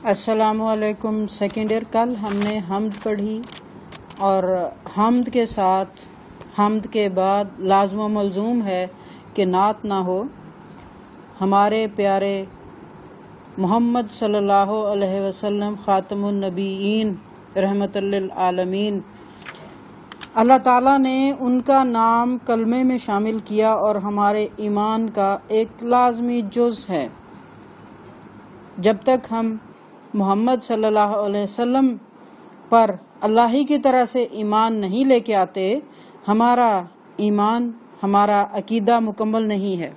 السلام علیکم. Second year. کل ہم نے حمد پڑھی اور حمد کے ساتھ حمد کے بعد لازم و ملزوم ہے کہ نعت نہ ہو. ہمارے پیارے محمد صلی اللہ علیہ وسلم خاتم النبیین رحمت للعالمین، اللہ تعالیٰ نے ان کا نام کلمے میں شامل کیا اور ہمارے ایمان کا ایک لازمی جز ہے. جب تک ہم محمد صلی اللہ علیہ وسلم پر اللہ ہی کی طرح سے ایمان نہیں لے کے آتے، ہمارا ایمان، ہمارا عقیدہ مکمل نہیں ہے.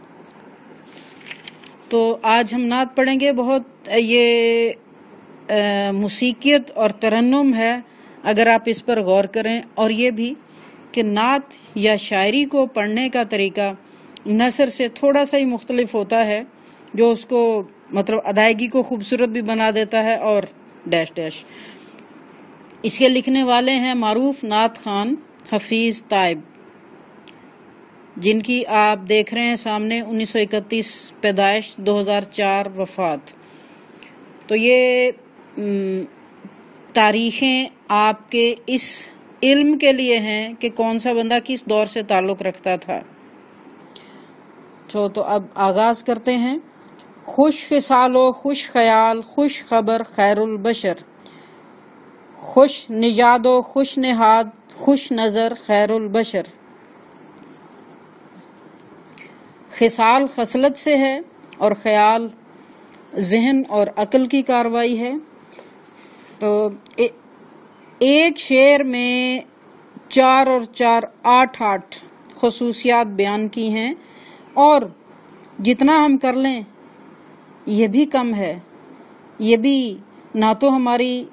تو آج ہم نعت پڑھیں گے. بہت یہ موسیقیت اور ترنم ہے اگر آپ اس پر غور کریں، اور یہ بھی کہ نعت یا شاعری کو پڑھنے کا طریقہ نثر سے تھوڑا سا ہی مختلف ہوتا ہے، جو اس کو مطلب ادائیگی کو خوبصورت بھی بنا دیتا ہے اور ڈیش ڈیش. اس کے لکھنے والے ہیں معروف نعت خان حفیظ طائب، جن کی آپ دیکھ رہے ہیں سامنے. 1931 پیدائش، 2004 وفات. تو یہ تاریخیں آپ کے اس علم کے لیے ہیں کہ کون سا بندہ کس دور سے تعلق رکھتا تھا. تو اب آغاز کرتے ہیں. خوش خصال و خوش خیال، خوش خبر خیر البشر، خوش نژاد و خوش نہاد، خوش نظر خیر البشر. خصال خصلت سے ہے اور خیال ذہن اور عقل کی کاروائی ہے. تو ایک شعر میں 4 اور 4 8 خصوصیات بیان کی ہیں، اور جتنا ہم کر لیں یہ بھی کم ہے. یہ بھی نہ تو ہماری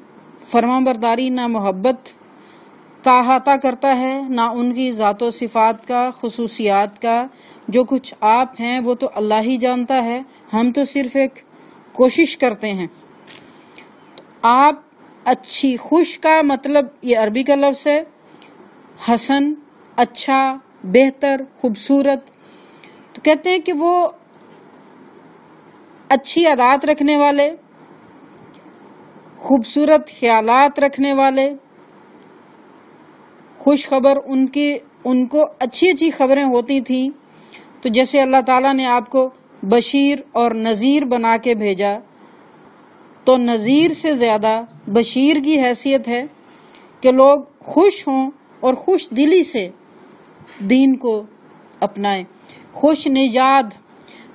فرما برداری، نہ محبت کا احاطہ کرتا ہے، نہ ان کی ذات و صفات کا، خصوصیات کا. جو کچھ آپ ہیں وہ تو اللہ ہی جانتا ہے، ہم تو صرف ایک کوشش کرتے ہیں. آپ اچھی، خوش کا مطلب یہ عربی کا لفظ ہے، حسن، اچھا، بہتر، خوبصورت. تو کہتے ہیں کہ وہ اچھی عادات رکھنے والے، خوبصورت خیالات رکھنے والے، خوش خبر. ان کو اچھی اچھی خبریں ہوتی تھیں. تو جیسے اللہ تعالیٰ نے آپ کو بشیر اور نذیر بنا کے بھیجا، تو نذیر سے زیادہ بشیر کی حیثیت ہے کہ لوگ خوش ہوں اور خوش دلی سے دین کو اپنائیں. خوش نژاد،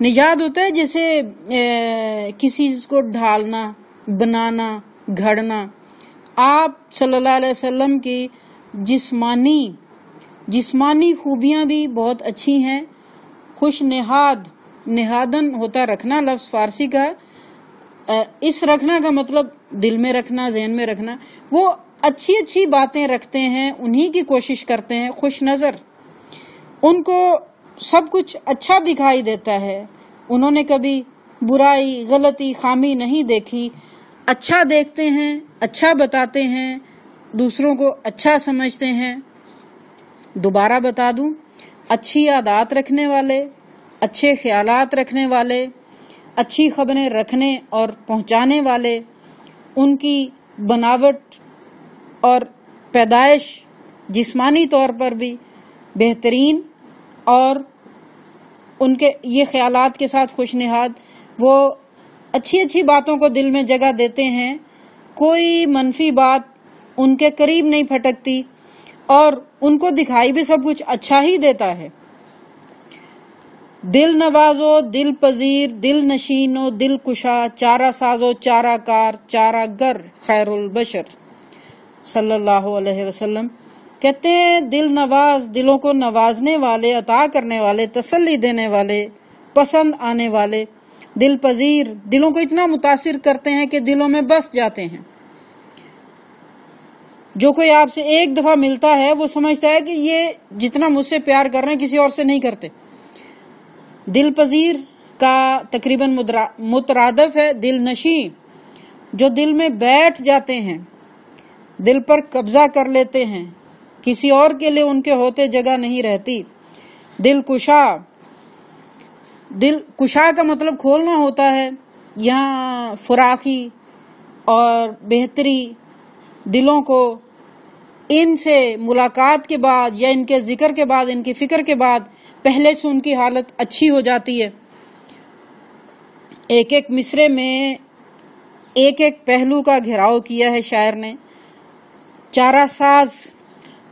نژاد ہوتا ہے جیسے کسی چیز کو ڈھالنا، بنانا، گھڑنا. آپ صلی اللہ علیہ وسلم کی جسمانی خوبیاں بھی بہت اچھی ہیں. خوش نہاد، نہادن ہوتا رکھنا، لفظ فارسی کا. اس رکھنا کا مطلب دل میں رکھنا، ذہن میں رکھنا. وہ اچھی اچھی باتیں رکھتے ہیں، انہی کی کوشش کرتے ہیں. خوش نظر، ان کو سب کچھ اچھا دکھائی دیتا ہے، انہوں نے کبھی برائی، غلطی، خامی نہیں دیکھی. اچھا دیکھتے ہیں، اچھا بتاتے ہیں، دوسروں کو اچھا سمجھتے ہیں. دوبارہ بتا دوں، اچھی عادات رکھنے والے، اچھے خیالات رکھنے والے، اچھی خبریں رکھنے اور پہنچانے والے. ان کی بناوٹ اور پیدائش جسمانی طور پر بھی بہترین، اور ان کے یہ خیالات کے ساتھ خوش نہاد. وہ اچھی اچھی باتوں کو دل میں جگہ دیتے ہیں، کوئی منفی بات ان کے قریب نہیں پھٹکتی، اور ان کو دکھائی بھی سب کچھ اچھا ہی دیتا ہے. دل نواز و دل پذیر، دل نشین و دل کشا، چارہ ساز و چارہ کار، چارہ گر خیر البشر. صلی اللہ علیہ وسلم کہتے ہیں دل نواز، دلوں کو نوازنے والے، عطا کرنے والے، تسلی دینے والے، پسند آنے والے. دل پذیر، دلوں کو اتنا متاثر کرتے ہیں کہ دلوں میں بس جاتے ہیں. جو کوئی آپ سے ایک دفعہ ملتا ہے وہ سمجھتا ہے کہ یہ جتنا مجھ سے پیار کر رہے ہیں کسی اور سے نہیں کرتے. دل پذیر کا تقریباً مترادف ہے دل نشیں، جو دل میں بیٹھ جاتے ہیں، دل پر قبضہ کر لیتے ہیں، کسی اور کے لیے ان کے ہوتے جگہ نہیں رہتی. دل کشا، دل کشا کا مطلب کھولنا ہوتا ہے. یہاں فراخی اور بہتری دلوں کو ان سے ملاقات کے بعد یا ان کے ذکر کے بعد، ان کی فکر کے بعد پہلے سے ان کی حالت اچھی ہو جاتی ہے۔ ایک ایک مصرے میں ایک ایک پہلو کا گھیراؤ کیا ہے شاعر نے۔ چارہ ساز،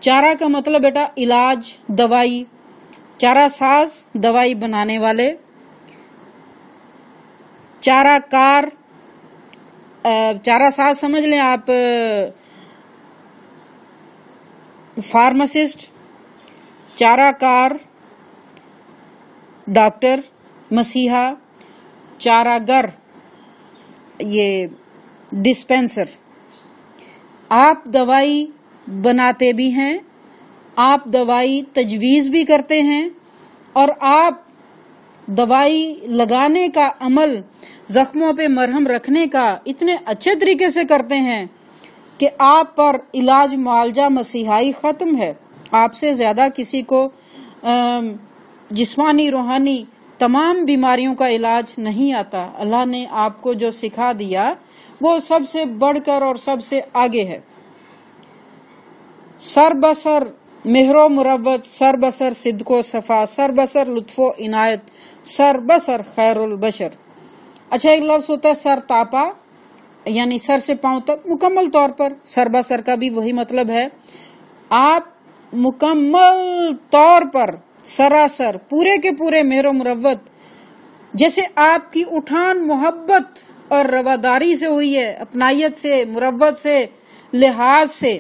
چارہ کا مطلب بیٹا علاج، دوائی، چارہ ساز دوائی بنانے والے، چارہ کار، چارہ ساز سمجھ لیں آپ فارماسسٹ، چارہ کار ڈاکٹر مسیحا، چارہ گر یہ ڈسپینسر۔ آپ دوائی بناتے بھی ہیں، آپ دوائی تجویز بھی کرتے ہیں، اور آپ دوائی لگانے کا عمل، زخموں پہ مرہم رکھنے کا اتنے اچھے طریقے سے کرتے ہیں کہ آپ پر علاج معالجہ مسیحائی ختم ہے۔ آپ سے زیادہ کسی کو جسمانی روحانی تمام بیماریوں کا علاج نہیں آتا۔ اللہ نے آپ کو جو سکھا دیا وہ سب سے بڑھ کر اور سب سے آگے ہے۔ سر بسر مہر و مروت، سر بسر صدق و صفا، سر بسر لطف و عنایت، سر بسر خیر البشر۔ اچھا، ایک لفظ ہوتا ہے سر تاپا، یعنی سر سے پاؤں تک مکمل طور پر۔ سر بسر کا بھی وہی مطلب ہے، آپ مکمل طور پر سراسر پورے کے پورے مہر و مروت، جیسے آپ کی اٹھان محبت اور رواداری سے ہوئی ہے، اپنائیت سے، مروت سے، لحاظ سے،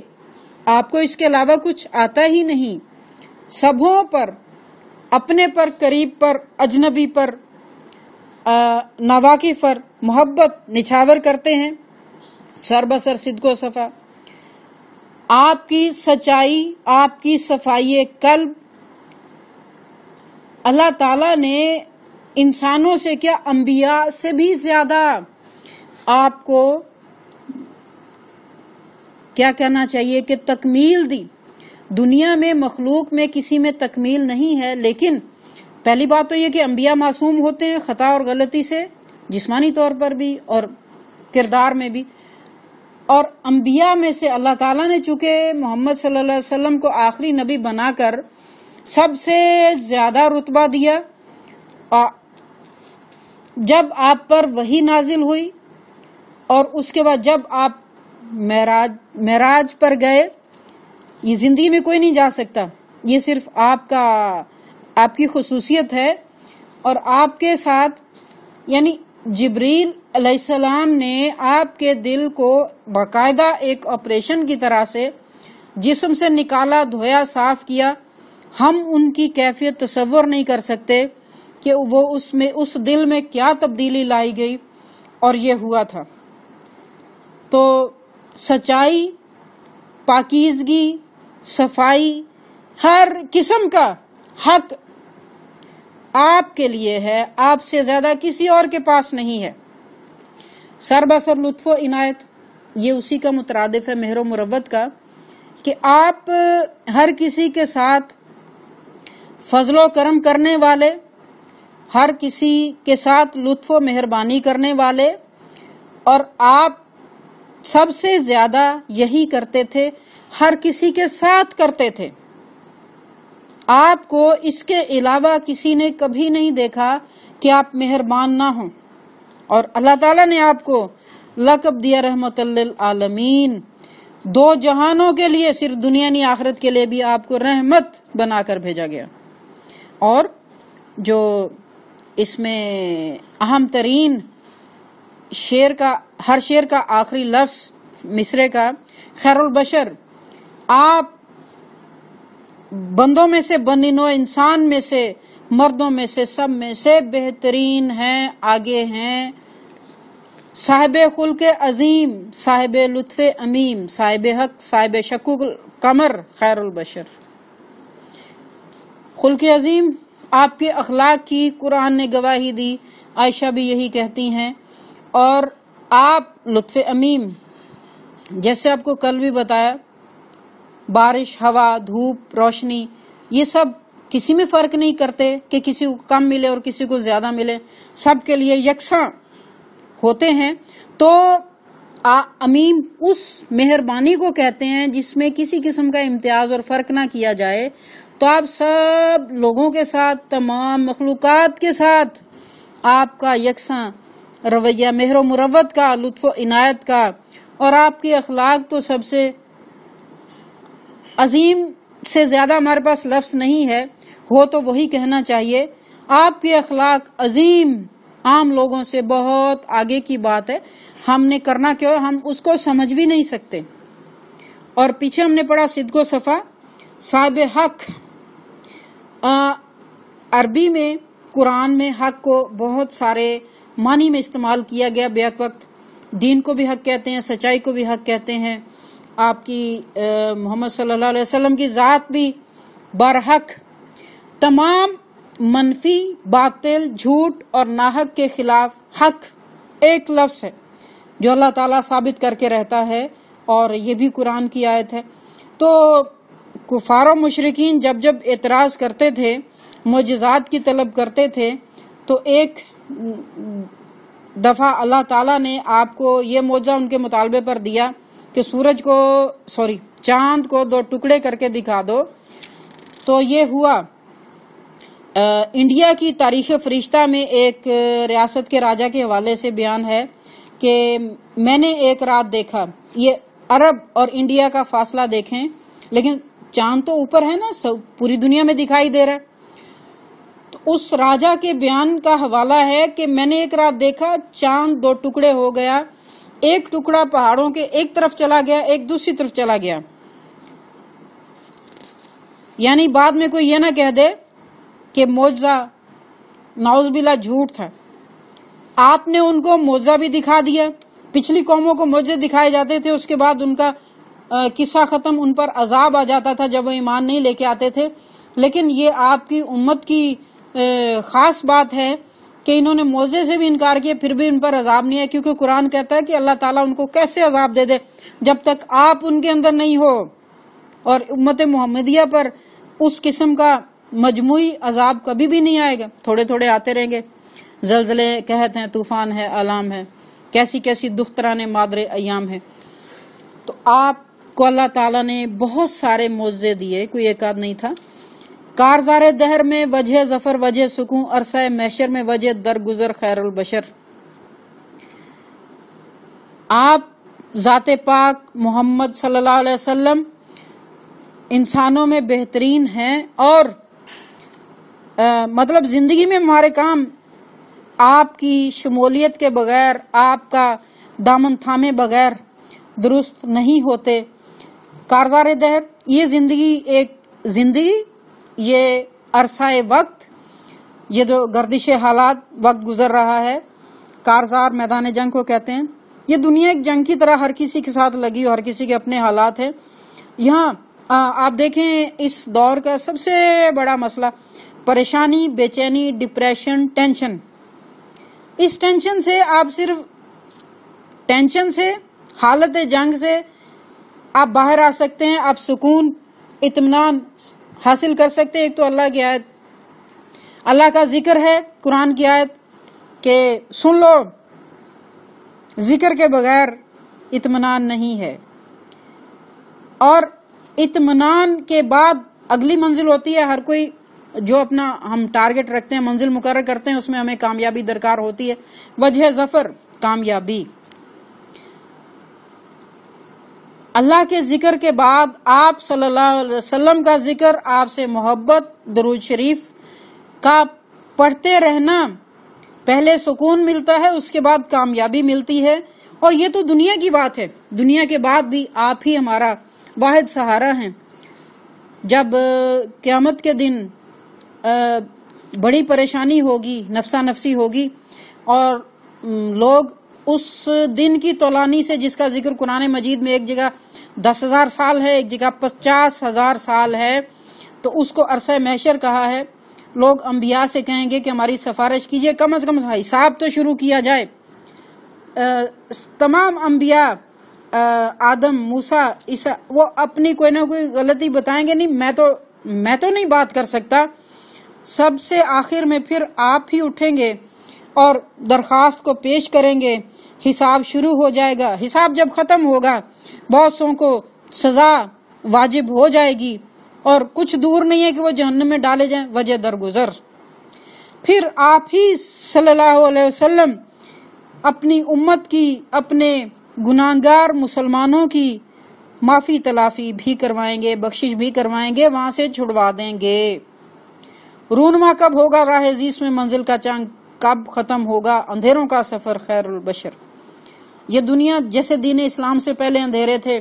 آپ کو اس کے علاوہ کچھ آتا ہی نہیں۔ سبھوں پر، اپنے پر، قریب پر، اجنبی پر، ناواقف پر محبت نچھاور کرتے ہیں۔ سر بسر صدق و صفا، آپ کی سچائی، آپ کی صفائی قلب، اللہ تعالیٰ نے انسانوں سے کیا انبیاء سے بھی زیادہ آپ کو کیا کہنا چاہیے کہ تکمیل دی۔ دنیا میں مخلوق میں کسی میں تکمیل نہیں ہے، لیکن پہلی بات تو یہ کہ انبیاء معصوم ہوتے ہیں خطا اور غلطی سے، جسمانی طور پر بھی اور کردار میں بھی، اور انبیاء میں سے اللہ تعالیٰ نے چونکہ محمد صلی اللہ علیہ وسلم کو آخری نبی بنا کر سب سے زیادہ رتبہ دیا۔ جب آپ پر وحی نازل ہوئی اور اس کے بعد جب آپ معراج پر گئے، یہ زندگی میں کوئی نہیں جا سکتا، یہ صرف آپ کی خصوصیت ہے، اور آپ کے ساتھ یعنی جبریل علیہ السلام نے آپ کے دل کو باقاعدہ ایک آپریشن کی طرح سے جسم سے نکالا، دھویا، صاف کیا۔ ہم ان کی کیفیت تصور نہیں کر سکتے کہ وہ اس دل میں کیا تبدیلی لائی گئی، اور یہ ہوا تھا۔ تو سچائی، پاکیزگی، صفائی، ہر قسم کا حق آپ کے لیے ہے، آپ سے زیادہ کسی اور کے پاس نہیں ہے۔ سر بسر لطف و عنایت، یہ اسی کا مترادف ہے مہر و مروت کا، کہ آپ ہر کسی کے ساتھ فضل و کرم کرنے والے، ہر کسی کے ساتھ لطف و مہربانی کرنے والے، اور آپ سب سے زیادہ یہی کرتے تھے، ہر کسی کے ساتھ کرتے تھے۔ آپ کو اس کے علاوہ کسی نے کبھی نہیں دیکھا کہ آپ مہربان نہ ہوں، اور اللہ تعالیٰ نے آپ کو لقب دیا رحمت للعالمین، دو جہانوں کے لیے، صرف دنیا نہیں آخرت کے لیے بھی آپ کو رحمت بنا کر بھیجا گیا۔ اور جو اس میں اہم ترین ہر شعر کا آخری لفظ مصرے کا خیر البشر، آپ بندوں میں سے، بنی نوع انسان میں سے، مردوں میں سے، سب میں سے بہترین ہیں، آگے ہیں، صاحب خلق عظیم، صاحب لطف عمیم، صاحب حق، صاحب شکوک قمر، خیر البشر۔ خلق عظیم، آپ کے اخلاق کی قرآن نے گواہی دی، عائشہ بھی یہی کہتی ہیں، اور آپ لطف عمیم، جیسے آپ کو کل بھی بتایا، بارش، ہوا، دھوپ، روشنی، یہ سب کسی میں فرق نہیں کرتے کہ کسی کو کم ملے اور کسی کو زیادہ ملے، سب کے لیے یکساں ہوتے ہیں۔ تو امیم اس مہربانی کو کہتے ہیں جس میں کسی قسم کا امتیاز اور فرق نہ کیا جائے. تو آپ سب لوگوں کے ساتھ، تمام مخلوقات کے ساتھ آپ کا یکساں رویہ، مہر و مروت کا، لطف و عنایت کا، اور آپ کے اخلاق تو سب سے عظیم سے زیادہ ہمارے پاس لفظ نہیں ہے، ہو تو وہی کہنا چاہیے. آپ کے اخلاق عظیم، عام لوگوں سے بہت آگے کی بات ہے. ہم نے کرنا کیا، ہم اس کو سمجھ بھی نہیں سکتے. اور پیچھے ہم نے پڑھا صدق و صفا، صاحب حق. عربی میں، قرآن میں حق کو بہت سارے معنی میں استعمال کیا گیا بیک وقت. دین کو بھی حق کہتے ہیں، سچائی کو بھی حق کہتے ہیں. آپ کی محمد صلی اللہ علیہ وسلم کی ذات بھی برحق. تمام منفی، باطل، جھوٹ اور ناحق کے خلاف حق ایک لفظ ہے جو اللہ تعالیٰ ثابت کر کے رہتا ہے، اور یہ بھی قرآن کی آیت ہے. تو کفار و مشرکین جب جب اعتراض کرتے تھے، معجزات کی طلب کرتے تھے، تو ایک دفعہ اللہ تعالیٰ نے آپ کو یہ معجزہ ان کے مطالبے پر دیا کہ چاند کو 2 ٹکڑے کر کے دکھا دو. تو یہ ہوا. انڈیا کی تاریخ فرشتہ میں ایک ریاست کے راجہ کے حوالے سے بیان ہے کہ میں نے ایک رات دیکھا. یہ عرب اور انڈیا کا فاصلہ دیکھیں، لیکن چاند تو اوپر ہے نا، پوری دنیا میں دکھائی دے رہا ہے. تو اس راجہ کے بیان کا حوالہ ہے کہ میں نے ایک رات دیکھا، چاند 2 ٹکڑے ہو گیا. ایک ٹکڑا پہاڑوں کے ایک طرف چلا گیا، ایک دوسری طرف چلا گیا. یعنی بعد میں کوئی یہ نہ کہہ دے کہ معجزہ نعوذ باللہ جھوٹ تھا. آپ نے ان کو معجزہ بھی دکھا دیا. پچھلی قوموں کو معجزے دکھائے جاتے تھے، اس کے بعد ان کا قصہ ختم، ان پر عذاب آ جاتا تھا جب وہ ایمان نہیں لے کے آتے تھے. لیکن یہ آپ کی امت کی خاص بات ہے کہ انہوں نے معجزے سے بھی انکار کیا، پھر بھی ان پر عذاب نہیں ہے، کیونکہ قرآن کہتا ہے کہ اللہ تعالیٰ ان کو کیسے عذاب دے دے جب تک آپ ان کے اندر نہیں ہو. اور امت محمدیہ پر اس قسم کا مجموعی عذاب کبھی بھی نہیں آئے گا. تھوڑے تھوڑے آتے رہیں گے، زلزلے، قحط ہیں، طوفان ہے، آلام ہے، کیسی کیسی دختران مادر ایام ہے. تو آپ کو اللہ تعالیٰ نے بہت سارے معجزے دیے، کوئی ایک آدھ نہیں تھا. کارزار دہر میں وجہ ظفر، وجہ سکون، عرصہ محشر میں وجہ درگزر خیر البشر. آپ ذات پاک محمد صلی اللہ علیہ وسلم انسانوں میں بہترین ہیں، اور مطلب زندگی میں ہمارے کام آپ کی شمولیت کے بغیر، آپ کا دامن تھامے بغیر درست نہیں ہوتے. کارزار دہر، یہ زندگی یہ عرصہ وقت، یہ جو گردش حالات وقت گزر رہا ہے. کارزار میدان جنگ کو کہتے ہیں. یہ دنیا ایک جنگ کی طرح ہر کسی کے ساتھ لگی، اور ہر کسی کے اپنے حالات ہیں. یہاں آپ دیکھیں اس دور کا سب سے بڑا مسئلہ پریشانی، بے چینی، ڈپریشن، ٹینشن. اس ٹینشن سے آپ صرف ٹینشن سے، حالت جنگ سے آپ باہر آ سکتے ہیں. آپ سکون، اطمینان حاصل کر سکتے ہیں. ایک تو اللہ کی آیت، اللہ کا ذکر ہے، قرآن کی آیت کہ سن لو، ذکر کے بغیر اطمینان نہیں ہے. اور اطمینان کے بعد اگلی منزل ہوتی ہے. ہر کوئی جو اپنا ہم ٹارگٹ رکھتے ہیں، منزل مقرر کرتے ہیں، اس میں ہمیں کامیابی درکار ہوتی ہے. وجہ ظفر، کامیابی. اللہ کے ذکر کے بعد آپ صلی اللہ علیہ وسلم کا ذکر، آپ سے محبت، درود شریف کا پڑھتے رہنا. پہلے سکون ملتا ہے، اس کے بعد کامیابی ملتی ہے. اور یہ تو دنیا کی بات ہے. دنیا کے بعد بھی آپ ہی ہمارا واحد سہارا ہیں. جب قیامت کے دن بڑی پریشانی ہوگی، نفسا نفسی ہوگی، اور لوگ اس دن کی طولانی سے، جس کا ذکر قرآن مجید میں ایک جگہ 10,000 سال ہے، ایک جگہ 50,000 سال ہے، تو اس کو عرصہ محشر کہا ہے. لوگ انبیاء سے کہیں گے کہ ہماری سفارش کیجئے، کم از کم حساب تو شروع کیا جائے. تمام انبیاء، آدم، موسیٰ، عیسیٰ، وہ اپنی کوئی نہ کوئی غلطی بتائیں گے. نہیں، میں تو نہیں بات کر سکتا. سب سے آخر میں پھر آپ ہی اٹھیں گے اور درخواست کو پیش کریں گے حساب شروع ہو جائے گا. حساب جب ختم ہوگا بہت سو کو سزا واجب ہو جائے گی اور کچھ دور نہیں ہے کہ وہ جہنم میں ڈالے جائیں وجہ درگزر. پھر آپ ہی صلی اللہ علیہ وسلم اپنی امت کی، اپنے گناہگار مسلمانوں کی معافی تلافی بھی کروائیں گے، بخشش بھی کروائیں گے، وہاں سے چھڑوا دیں گے. رونما کب ہوگا راہ عزیز میں منزل کا چاند، کب ختم ہوگا اندھیروں کا سفر خیر البشر. یہ دنیا جیسے دین اسلام سے پہلے اندھیرے تھے.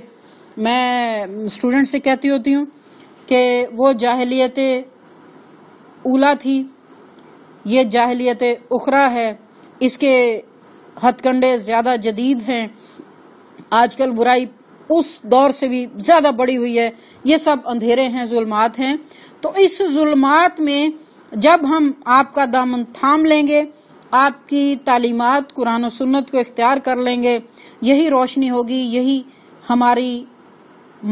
میں اسٹوڈنٹ سے کہتی ہوتی ہوں کہ وہ جاہلیت اولا تھی، یہ جاہلیت اخرى ہے. اس کے ہتھ کنڈے زیادہ جدید ہیں. آج کل برائی اس دور سے بھی زیادہ بڑی ہوئی ہے. یہ سب اندھیرے ہیں، ظلمات ہیں. تو اس ظلمات میں جب ہم آپ کا دامن تھام لیں گے، آپ کی تعلیمات قرآن و سنت کو اختیار کر لیں گے، یہی روشنی ہوگی، یہی ہماری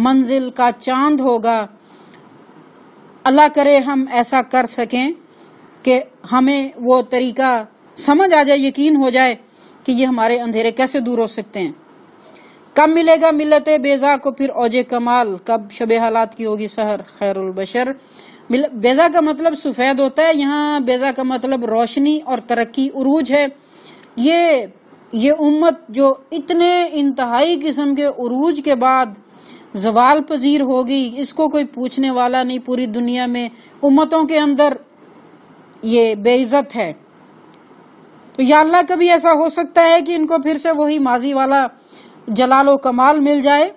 منزل کا چاند ہوگا. اللہ کرے ہم ایسا کر سکیں کہ ہمیں وہ طریقہ سمجھ آ جائے، یقین ہو جائے کہ یہ ہمارے اندھیرے کیسے دور ہو سکتے ہیں. کب ملے گا ملت بیضا کو پھر اوج کمال، کب شب حالات کی ہوگی سحر خیر البشر. بیضا کا مطلب سفید ہوتا ہے، یہاں بیضا کا مطلب روشنی اور ترقی، عروج ہے. یہ امت جو اتنے انتہائی قسم کے عروج کے بعد زوال پذیر ہوگی، اس کو کوئی پوچھنے والا نہیں. پوری دنیا میں امتوں کے اندر یہ بے عزت ہے. تو یا اللہ کبھی ایسا ہو سکتا ہے کہ ان کو پھر سے وہی ماضی والا جلال و کمال مل جائے،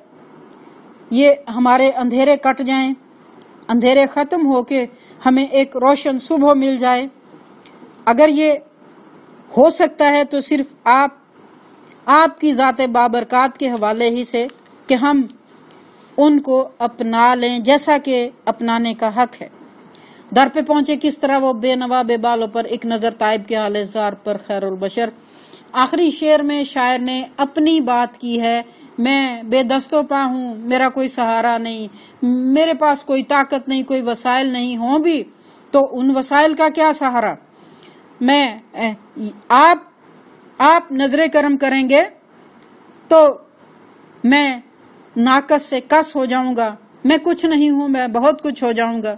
یہ ہمارے اندھیرے کٹ جائیں، اندھیرے ختم ہو کے ہمیں ایک روشن صبح مل جائے. اگر یہ ہو سکتا ہے تو صرف آپ کی ذات بابرکات کے حوالے ہی سے کہ ہم ان کو اپنا لیں جیسا کہ اپنانے کا حق ہے. در پہ پہنچے کس طرح وہ بے نوا بے بالوں پر، ایک نظر طائب کے حال زار پر خیر البشر. آخری شعر میں شاعر نے اپنی بات کی ہے. میں بے دست و پا ہوں، میرا کوئی سہارا نہیں، میرے پاس کوئی طاقت نہیں، کوئی وسائل نہیں ہوں بھی تو ان وسائل کا کیا سہارا. آپ نظر کرم کریں گے تو میں ناقص سے کس ہو جاؤں گا. میں کچھ نہیں ہوں، میں بہت کچھ ہو جاؤں گا.